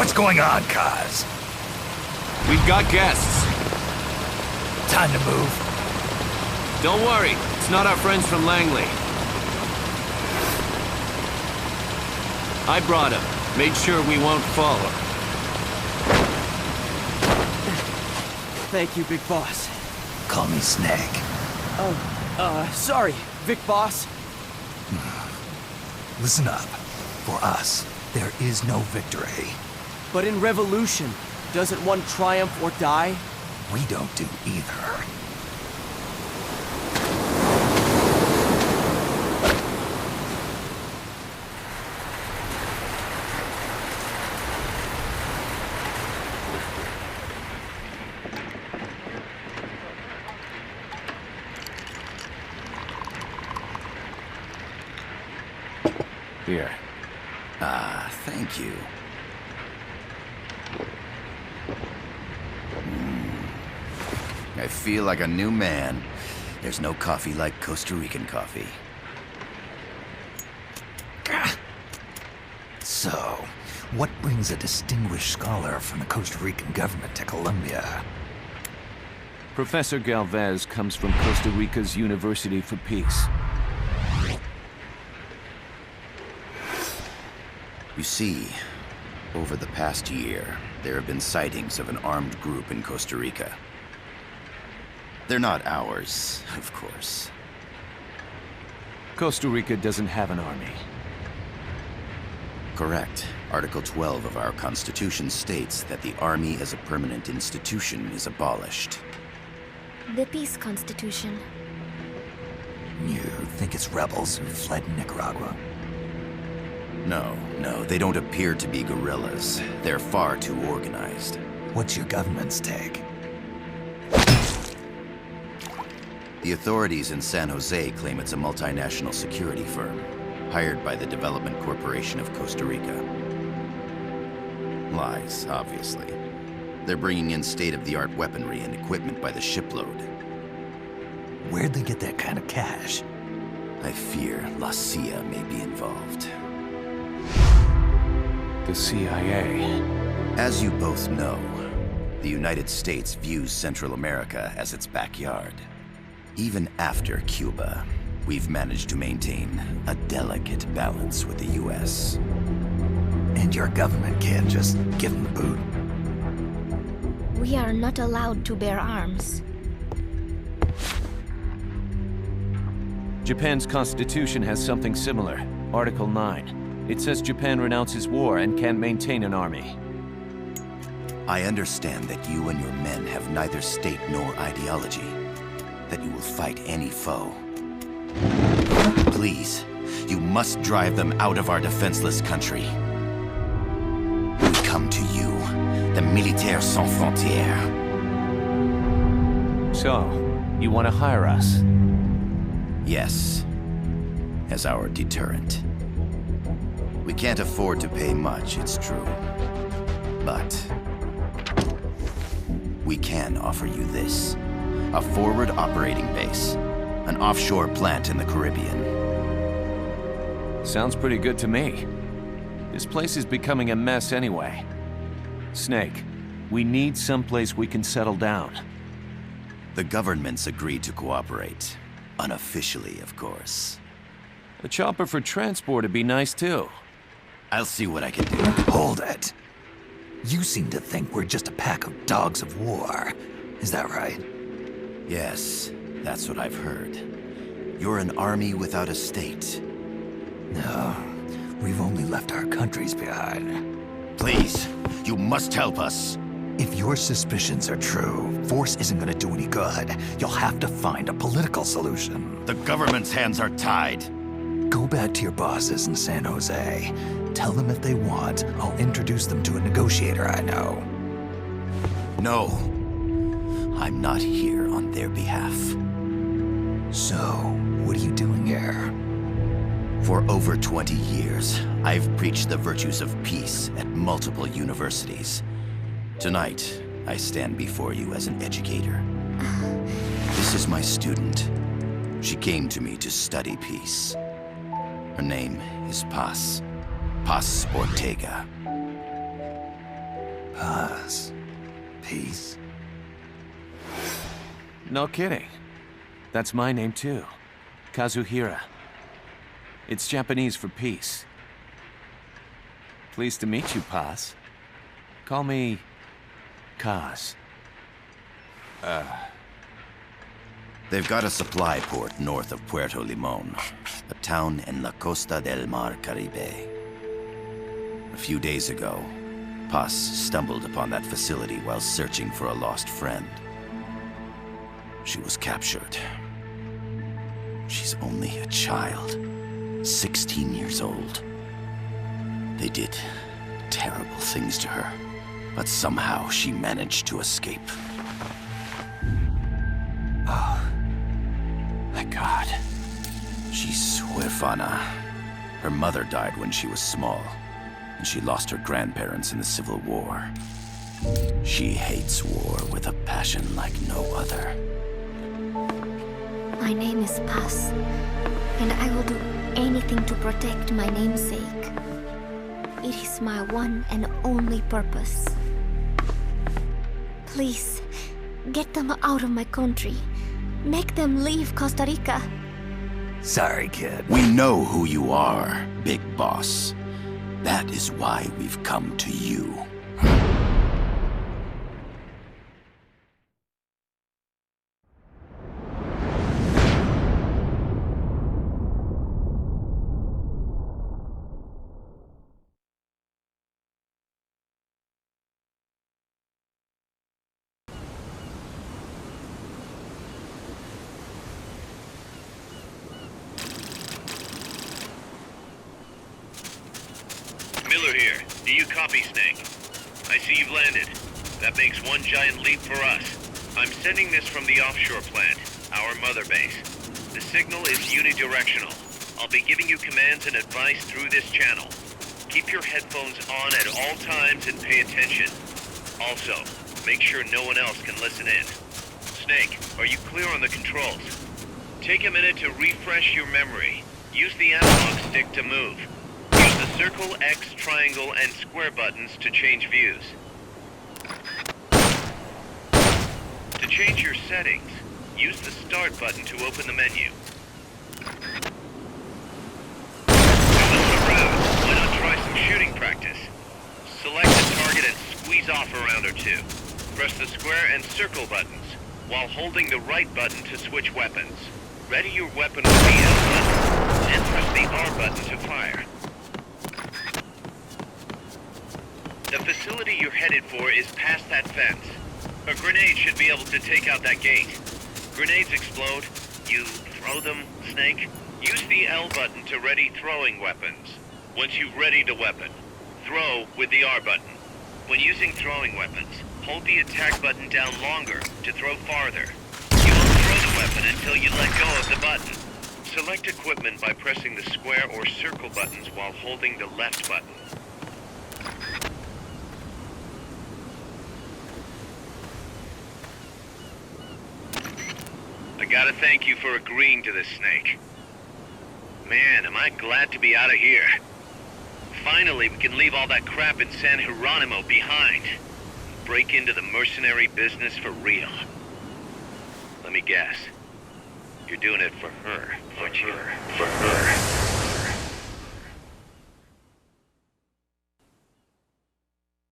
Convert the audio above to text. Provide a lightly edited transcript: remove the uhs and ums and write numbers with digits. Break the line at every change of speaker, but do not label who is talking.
What's going on, Kaz?
We've got guests.
Time to move.
Don't worry, it's not our friends from Langley. I brought him. Made sure we won't fall.
Thank you, Big Boss.
Call me Snake.
Sorry, Vic Boss.
Listen up. For us, there is no victory.
But in Revolution, doesn't one triumph or die?
We don't do either.
Here.
Thank you. I feel like a new man. There's no coffee like Costa Rican coffee.
So, what brings a distinguished scholar from the Costa Rican government to Colombia?
Professor Galvez comes from Costa Rica's University for Peace.
You see, over the past year, there have been sightings of an armed group in Costa Rica. They're not ours, of course.
Costa Rica doesn't have an army.
Correct. Article 12 of our Constitution states that the Army as a permanent institution is abolished.
The Peace Constitution.
You think it's rebels who fled Nicaragua?
No, they don't appear to be guerrillas. They're far too organized.
What's your government's take?
The authorities in San Jose claim it's a multinational security firm, hired by the Development Corporation of Costa Rica. Lies, obviously. They're bringing in state-of-the-art weaponry and equipment by the shipload.
Where'd they get that kind of cash?
I fear La CIA may be involved.
The CIA.
As you both know, the United States views Central America as its backyard. Even after Cuba, we've managed to maintain a delicate balance with the US.
And your government can't just give them the boot?
We are not allowed to bear arms.
Japan's constitution has something similar. Article 9. It says Japan renounces war and can't maintain an army.
I understand that you and your men have neither state nor ideology. That you will fight any foe. Please, you must drive them out of our defenseless country. We come to you, the Militaires Sans Frontières.
So, you want to hire us?
Yes, as our deterrent. We can't afford to pay much, it's true. But we can offer you this. A forward operating base. An offshore plant in the Caribbean.
Sounds pretty good to me. This place is becoming a mess anyway. Snake, we need someplace we can settle down.
The government's agreed to cooperate. Unofficially, of course.
A chopper for transport would be nice too.
I'll see what I can do.
Hold it. You seem to think we're just a pack of dogs of war. Is that right?
Yes, that's what I've heard. You're an army without a state.
No, we've only left our countries behind.
Please, you must help us.
If your suspicions are true, force isn't gonna do any good. You'll have to find a political solution.
The government's hands are tied.
Go back to your bosses in San Jose. Tell them if they want, I'll introduce them to a negotiator I know.
No. I'm not here on their behalf.
So, what are you doing here?
For over 20 years, I've preached the virtues of peace at multiple universities. Tonight, I stand before you as an educator. This is my student. She came to me to study peace. Her name is Paz. Paz Ortega.
Paz. Peace.
No kidding. That's my name too. Kazuhira. It's Japanese for peace. Pleased to meet you, Paz. Call me... Kaz.
They've got a supply port north of Puerto Limon, a town in la Costa del Mar Caribe. A few days ago, Paz stumbled upon that facility while searching for a lost friend. She was captured. She's only a child, 16 years old. They did terrible things to her, but somehow she managed to escape.
Oh. My God.
She's huérfana. Her mother died when she was small, and she lost her grandparents in the Civil War. She hates war with a passion like no other.
My name is Paz, and I will do anything to protect my namesake. It is my one and only purpose. Please, get them out of my country. Make them leave Costa Rica.
Sorry, kid.
We know who you are, Big Boss. That is why we've come to you.
Miller here. Do you copy, Snake? I see you've landed. That makes one giant leap for us. I'm sending this from the offshore plant, our mother base. The signal is unidirectional. I'll be giving you commands and advice through this channel. Keep your headphones on at all times and pay attention. Also, make sure no one else can listen in. Snake, are you clear on the controls? Take a minute to refresh your memory. Use the analog stick to move. Use the circle, X, triangle, and square buttons to change views. To change your settings, use the start button to open the menu. Why not try some shooting practice? Select a target and squeeze off a round or two. Press the square and circle buttons, while holding the right button to switch weapons. Ready your weapon with the L button, and press the R button to fire. The facility you're headed for is past that fence. A grenade should be able to take out that gate. Grenades explode. You throw them, Snake. Use the L button to ready throwing weapons. Once you've readied a weapon, throw with the R button. When using throwing weapons, hold the attack button down longer to throw farther. You won't throw the weapon until you let go of the button. Select equipment by pressing the square or circle buttons while holding the left button. I gotta thank you for agreeing to this, Snake. Man, am I glad to be out of here. Finally, we can leave all that crap in San Geronimo behind. Break into the mercenary business for real. Let me guess. You're doing it for her, aren't you? For her.